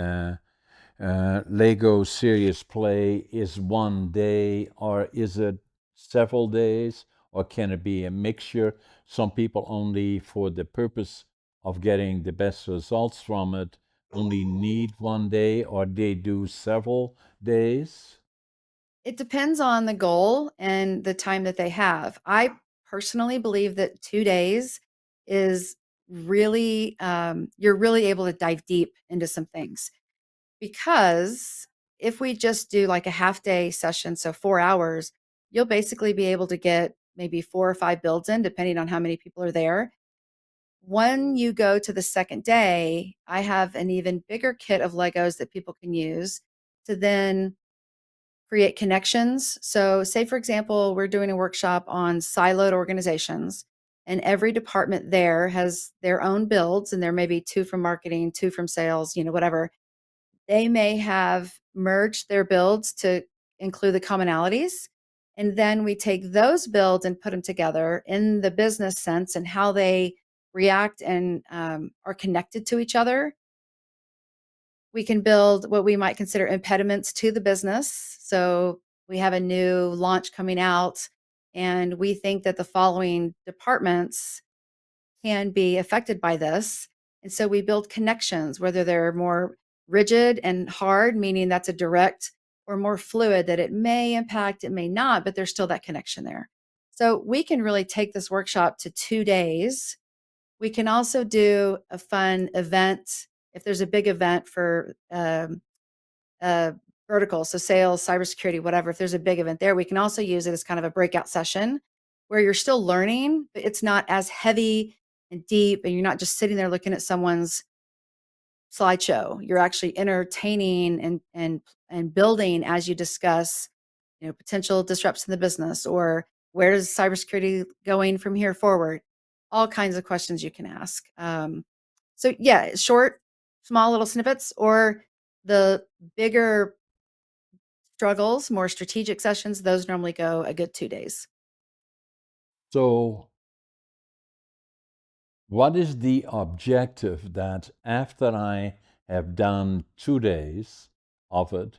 Lego Serious Play is one day, or is it several days, or can it be a mixture? Some people only, for the purpose of getting the best results from it, only need one day, or they do several days. It depends on the goal and the time that they have. I personally believe that 2 days is really, you're really able to dive deep into some things. Because if we just do like a half day session, so 4 hours, you'll basically be able to get maybe 4 or 5 builds in, depending on how many people are there. When you go to the second day, I have an even bigger kit of Legos that people can use to then create connections. So, say, for example, we're doing a workshop on siloed organizations, and every department there has their own builds, and there may be two from marketing, two from sales, whatever. They may have merged their builds to include the commonalities. And then we take those builds and put them together in the business sense and how they react and are connected to each other. We can build what we might consider impediments to the business. So we have a new launch coming out, and we think that the following departments can be affected by this. And so we build connections, whether they're more rigid and hard, meaning that's a direct, or more fluid, that it may impact, it may not, but there's still that connection there. So we can really take this workshop to 2 days. We can also do a fun event if there's a big event for uh, vertical, so sales, cybersecurity, whatever. If there's a big event there, we can also use it as kind of a breakout session where you're still learning, but it's not as heavy and deep, and you're not just sitting there looking at someone's slideshow. You're actually entertaining and building as you discuss, potential disrupts in the business, or where is cybersecurity going from here forward. All kinds of questions you can ask. So yeah, short, small little snippets, or the bigger struggles, more strategic sessions. Those normally go a good 2 days. So what is the objective that after I have done 2 days of it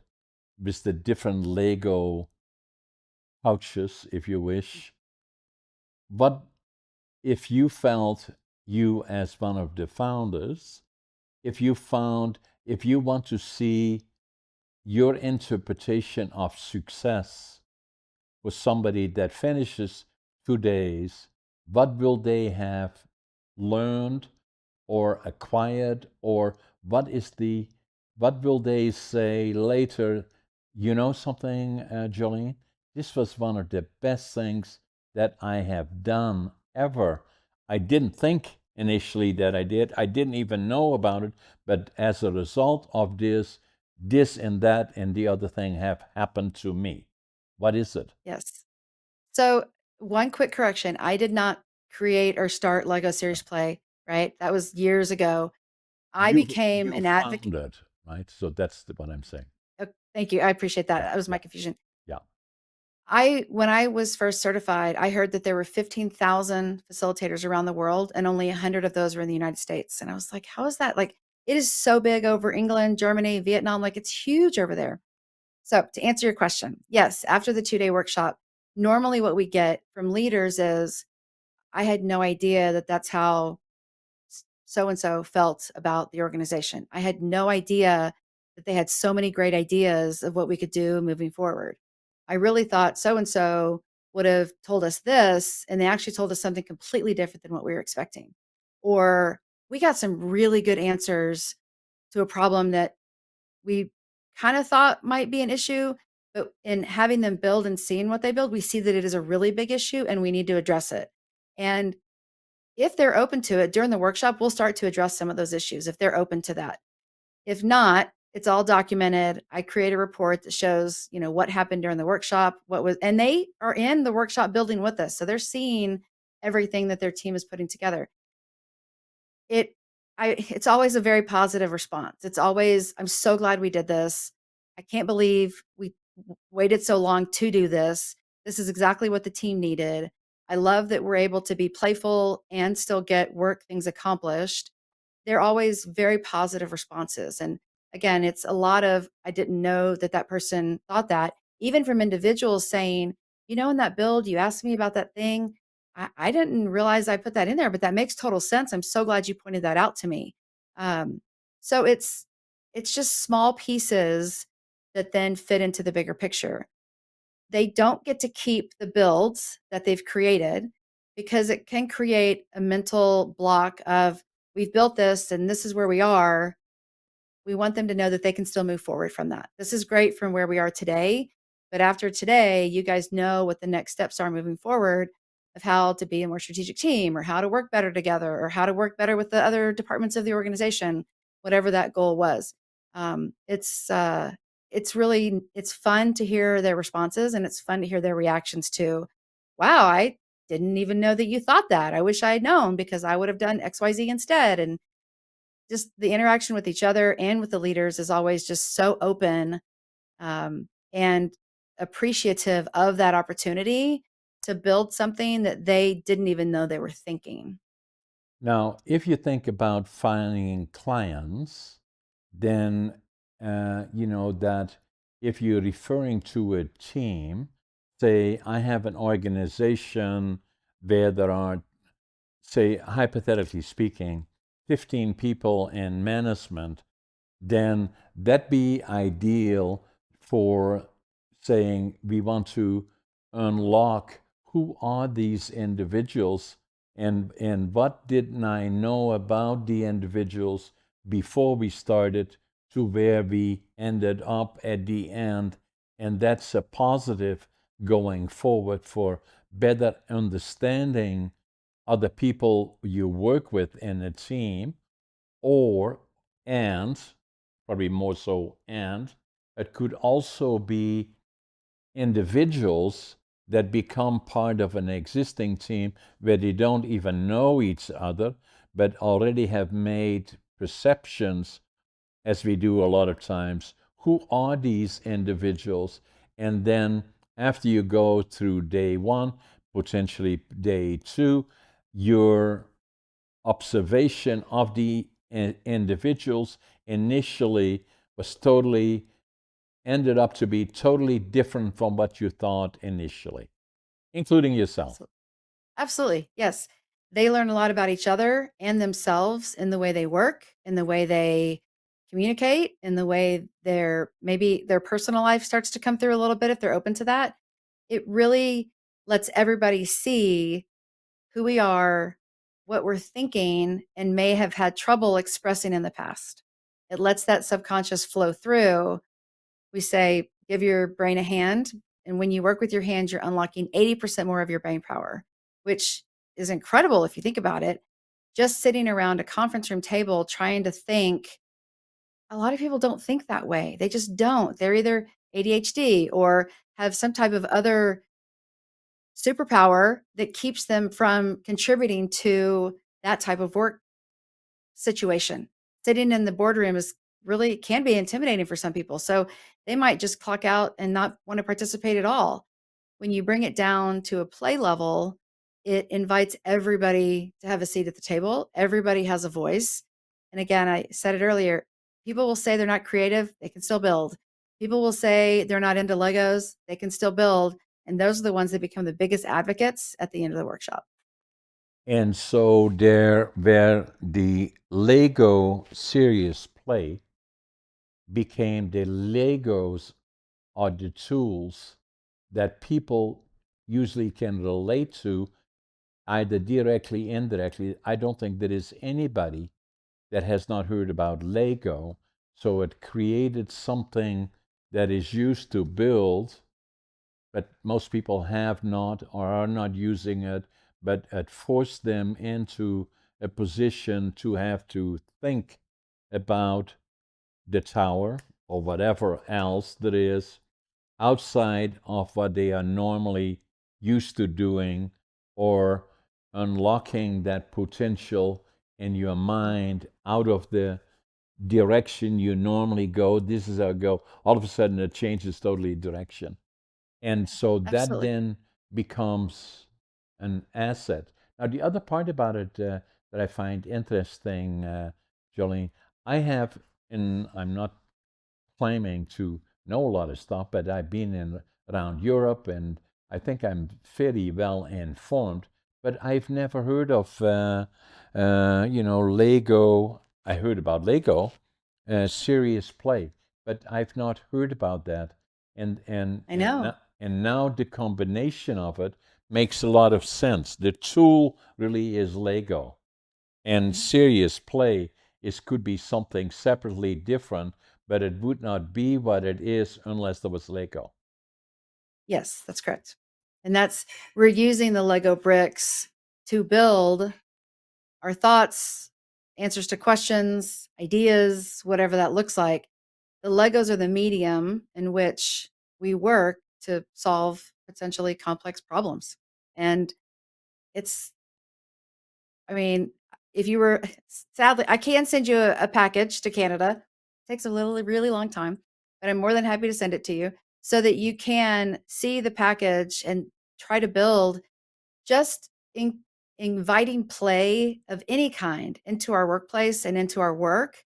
with the different Lego pouches, if you wish, what if you felt, you as one of the founders, if you found, if you want to see your interpretation of success with somebody that finishes 2 days, what will they have learned or acquired, or what will they say later? You know something, Jolene? This was one of the best things that I have done ever. I didn't think initially that I did. I didn't even know about it, but as a result of this and that and the other thing have happened to me. What is it? Yes. So one quick correction. I did not create or start Lego Series Play, right? That was years ago. I became You an advocate. found it, right? So that's what I'm saying. Oh, thank you. I appreciate that. Yeah, That was my yeah, confusion. yeah. When I was first certified, I heard that there were 15,000 facilitators around the world, and only 100 of those were in the United States. And I was like, how is that? Like, it is so big over England, Germany, Vietnam. Like, it's huge over there. So, to answer your question, yes, after the 2 day workshop, normally what we get from leaders is, I had no idea that that's how so and so felt about the organization. I had no idea that they had so many great ideas of what we could do moving forward. I really thought so and so would have told us this, and they actually told us something completely different than what we were expecting. Or we got some really good answers to a problem that we kind of thought might be an issue, but in having them build and seeing what they build, we see that it is a really big issue and we need to address it. And if they're open to it during the workshop, we'll start to address some of those issues if they're open to that. If not, it's all documented. I create a report that shows, what happened during the workshop, and they are in the workshop building with us. So they're seeing everything that their team is putting together. It's always a very positive response. It's always, I'm so glad we did this. I can't believe we waited so long to do this. This is exactly what the team needed. I love that we're able to be playful and still get work things accomplished. They're always very positive responses. And again, it's a lot of, I didn't know that that person thought that, even from individuals saying, in that build, you asked me about that thing. I didn't realize I put that in there, but that makes total sense. I'm so glad you pointed that out to me. Um, so it's just small pieces that then fit into the bigger picture. They don't get to keep the builds that they've created because it can create a mental block of, we've built this and this is where we are. We want them to know that they can still move forward from that. This is great from where we are today, but after today, you guys know what the next steps are moving forward of how to be a more strategic team or how to work better together or how to work better with the other departments of the organization, whatever that goal was. Um, it's uh, it's fun to hear their responses and it's fun to hear their reactions to, wow, I didn't even know that you thought that. I wish I had known because I would have done XYZ instead. And just the interaction with each other and with the leaders is always just so open, and appreciative of that opportunity to build something that they didn't even know they were thinking. Now, if you think about finding clients, then you know that if you're referring to a team, say I have an organization where there are, say, hypothetically speaking, 15 people in management, then that be ideal for saying we want to unlock who are these individuals and what didn't I know about the individuals before we started to where we ended up at the end. And that's a positive going forward for better understanding other people you work with in a team, or and probably more so, and it could also be individuals that become part of an existing team where they don't even know each other but already have made perceptions, as we do a lot of times, who are these individuals. And then after you go through day one, potentially day two, your observation of the individuals initially was totally ended up to be totally different from what you thought initially, including yourself. So, absolutely. Yes. They learn a lot about each other and themselves in the way they work, in the way they communicate, in the way maybe their personal life starts to come through a little bit if they're open to that. It really lets everybody see who we are, what we're thinking, and may have had trouble expressing in the past. It lets that subconscious flow through. We say, give your brain a hand. And when you work with your hands, you're unlocking 80% more of your brain power, which is incredible if you think about it. Just sitting around a conference room table trying to think, a lot of people don't think that way. They just don't. They're either ADHD or have some type of other superpower that keeps them from contributing to that type of work situation. Sitting in the boardroom can be intimidating for some people. So they might just clock out and not want to participate at all. When you bring it down to a play level, it invites everybody to have a seat at the table. Everybody has a voice. And again, I said it earlier, people will say they're not creative, they can still build. People will say they're not into Legos, they can still build. And those are the ones that become the biggest advocates at the end of the workshop. And so there, where the Lego serious play became the Legos are the tools that people usually can relate to, either directly, indirectly. I don't think there is anybody that has not heard about Lego. So it created something that is used to build, but most people have not or are not using it, but it forced them into a position to have to think about the tower or whatever else there is outside of what they are normally used to doing, or unlocking that potential in your mind out of the direction you normally go. This is how I go. All of a sudden, it changes totally direction. And so that Absolutely. then becomes an asset. Now, the other part about it that I find interesting, Jolene, I have, and I'm not claiming to know a lot of stuff, but I've been in around Europe, and I think I'm fairly well informed. But I've never heard of, Lego. I heard about Lego, serious play, but I've not heard about that. And and I and know. now, and now the combination of it makes a lot of sense. The tool really is Lego, and Mhm. serious play is could be something separately different, but it would not be what it is unless there was Lego. Yes, that's correct. And we're using the Lego bricks to build our thoughts, answers to questions, ideas, whatever that looks like. The Legos are the medium in which we work to solve potentially complex problems. And it's, I mean, if you were, sadly, I can send you a package to Canada. It takes a really long time, but I'm more than happy to send it to you so that you can see the package and try to build just inviting play of any kind into our workplace and into our work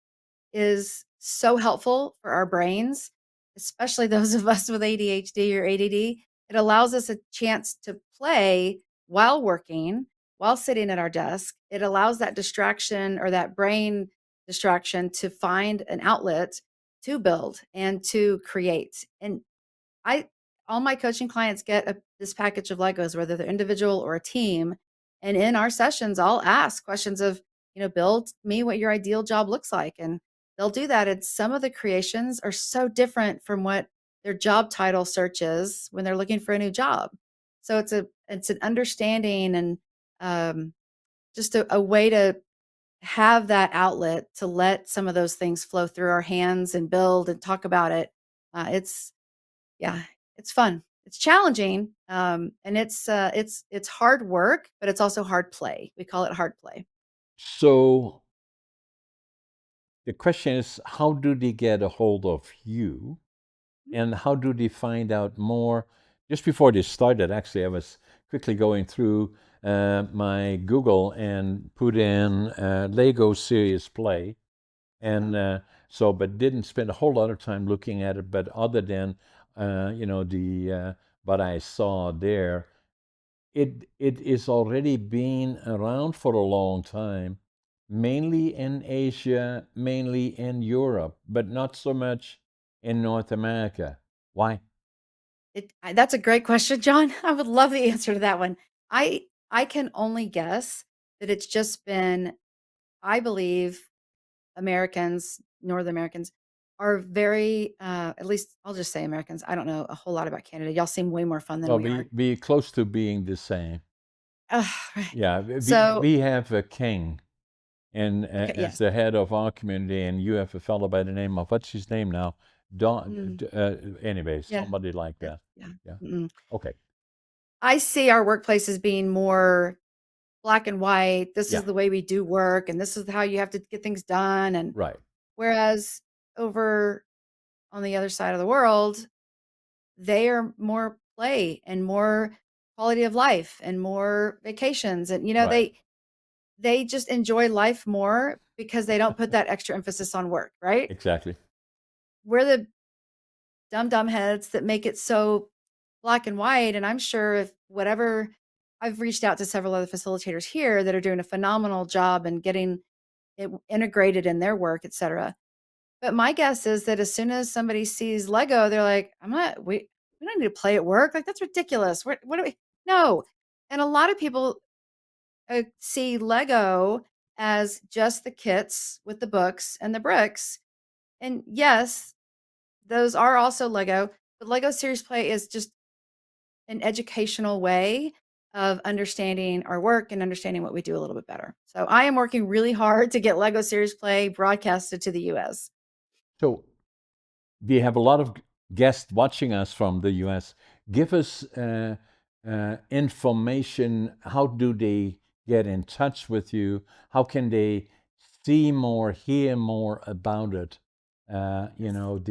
is so helpful for our brains, especially those of us with ADHD or ADD. It allows us a chance to play while working, while sitting at our desk. It allows that distraction or that brain distraction to find an outlet to build and to create. And I all my coaching clients get this package of Legos, whether they're individual or a team. And in our sessions, I'll ask questions of, build me what your ideal job looks like. And they'll do that. And some of the creations are so different from what their job title search is when they're looking for a new job. So it's an understanding and um, just a way to have that outlet to let some of those things flow through our hands and build and talk about it. It's yeah, it's fun. It's challenging, and it's hard work, but it's also hard play. We call it hard play. So the question is, how do they get a hold of you, and how do they find out more? Just before this started, actually, I was quickly going through my Google and put in Lego Serious Play, Uh-huh. and but didn't spend a whole lot of time looking at it. But other than the what I saw there, it is already been around for a long time, mainly in Asia, mainly in Europe, but not so much in North America. Why? That's a great question, John. I would love the answer to that one. I can only guess that it's just been. I believe Americans, North Americans, are very. At least I'll just say Americans. I don't know a whole lot about Canada. Y'all seem way more fun than Well, we are. be close to being the same. Right. Yeah, So we have a king, and okay, as yes. the head of our community, and you have a fellow by the name of, what's his name now? Don. Mm, Anyway, yeah. somebody like that. Yeah. Yeah. Mm-mm. Okay. I see our workplace as being more black and white. This Yeah. is the way we do work, and this is how you have to get things done. And Right. whereas over on the other side of the world, they are more play and more quality of life and more vacations. And Right. they just enjoy life more because they don't put that extra emphasis on work, right? Exactly. We're the dumb heads that make it so black and white. And I'm sure if whatever I've reached out to several other facilitators here that are doing a phenomenal job and getting it integrated in their work, et cetera. But my guess is that as soon as somebody sees Lego, they're like, we don't need to play at work. Like, that's ridiculous. What do we, no. And a lot of people see Lego as just the kits with the books and the bricks. And yes, those are also Lego, but Lego Series Play is just an educational way of understanding our work and understanding what we do a little bit better. So I am working really hard to get Lego Series Play broadcasted to the US. So we have a lot of guests watching us from the US. Give us information. How do they get in touch with you? How can they see more, hear more about it? You know,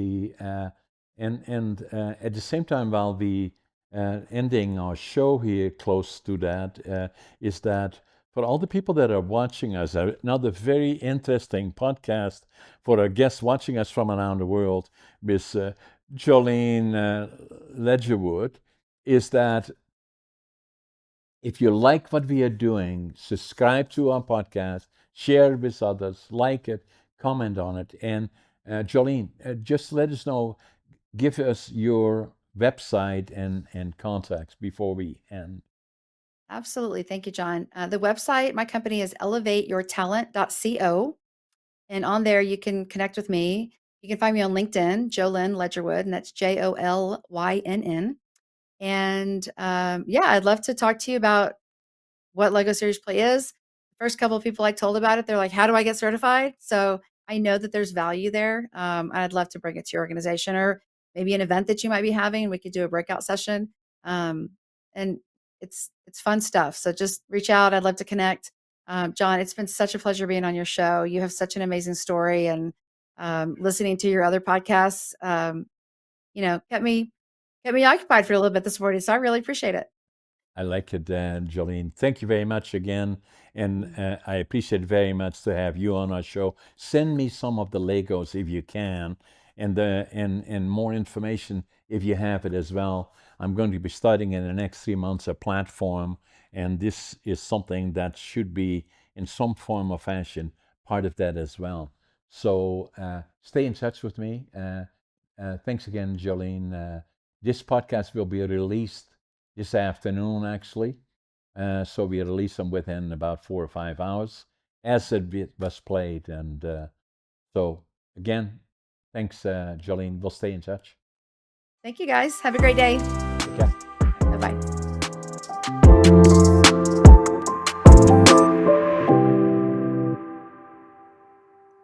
and at the same time, while we ending our show here close to that, is that for all the people that are watching us, another very interesting podcast for our guests watching us from around the world with Jolynn Ledgerwood, is that if you like what we are doing, subscribe to our podcast, share it with others, like it, comment on it. And Jolynn, just let us know, give us your website and contacts before we end. Absolutely. Thank you, John. The website, my company is elevateyourtalent.co. And on there, you can connect with me. You can find me on LinkedIn, Jolynn Ledgerwood, and that's Jollynn. And yeah, I'd love to talk to you about what Lego Series Play is. First couple of people I told about it, they're like, "How do I get certified?" So I know that there's value there. I'd love to bring it to your organization or maybe an event that you might be having. We could do a breakout session, and it's fun stuff. So just reach out. I'd love to connect. John, it's been such a pleasure being on your show. You have such an amazing story, and listening to your other podcasts, kept me occupied for a little bit this morning. So I really appreciate it. I like it, Jolene. Thank you very much again. And I appreciate very much to have you on our show. Send me some of the Legos if you can, and more information if you have it as well. I'm going to be starting in the next 3 months a platform, and this is something that should be in some form or fashion part of that as well. So stay in touch with me. Thanks again, Jolene. This podcast will be released this afternoon, actually. So we release them within about 4 or 5 hours as it was played. And so, again, thanks, Jolene. We'll stay in touch. Thank you guys. Have a great day.